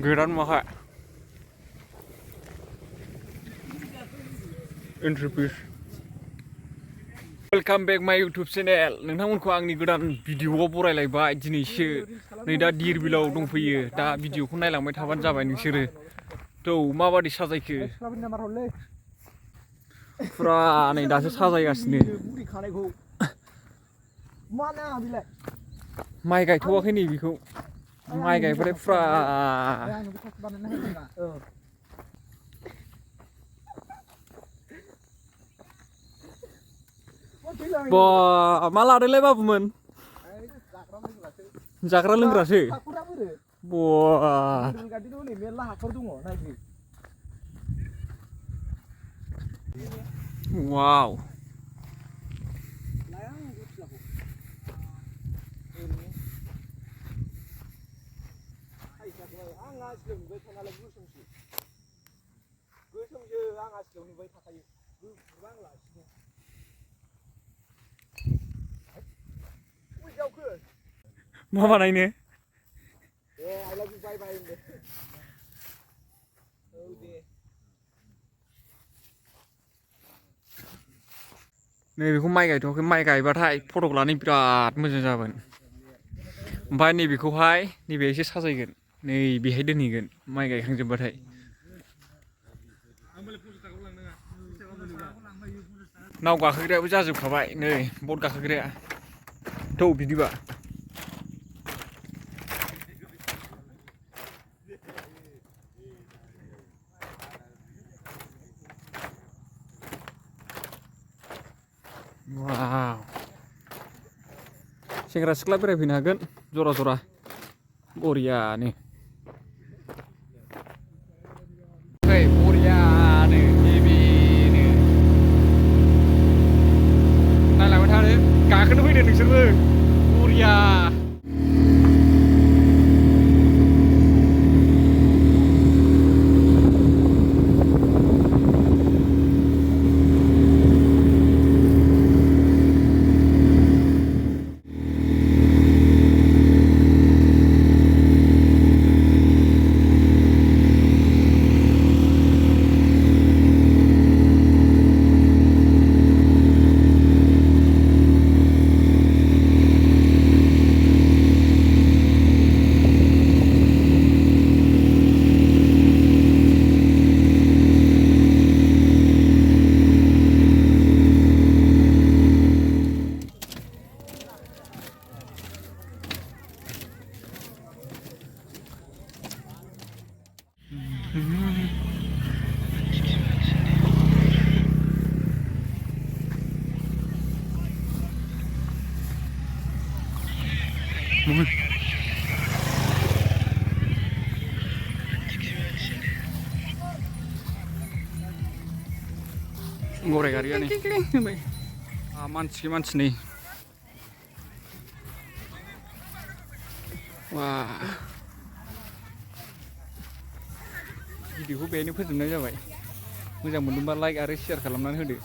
गोदान माखा एन्ट्रि फिस वेलकाम बेक माय इउटुब चेनेल नोंथांमोनखौ आंनि गोदान भिडिअआव बरायलायबाय दिनैसो नै दा धिर बिलाव दंफैयो दा भिडिअखौ नायलांबाय थाबानो जाबाय नोंसोरो थ' माबादि साजायखो फुरा नै दासो साजायगासिनो माइ गायथ'वाखै नै बेखौ माइ गायबाथाय फुरा बा मा लादोंलाय बाबुमोन जाग्रा लोंग्रासो बा वाव मा बानायनो नैबेखौ माइ गायथ'वाखै माइ गायबाथाय फटक लानो बिराद मोजां जागोन ओमफ्राय नैबेखौहाय नैबे एसे साजायगोन नै बेहाय दोनहैगोन माइ गायखांजोबबाथाय नाव गाखोग्रायाबो जाजोबखाबाय नै बट गाखोग्राया थ' बिदिबा वाव सेंग्रा सिख्ला बेरायफैनो हागोन जरा जरा बरियानो बरियानो बेनो नायलांबाय थादो गाखोनो फैदो नोंसोरबो बरिया गराय गारियानो मानसि नै वा भिडिअखौ बेहायनो फोजोबनाय जाबाय मोजां मोनदोंबा लाइक आरो शेयार खालामनानै होदो।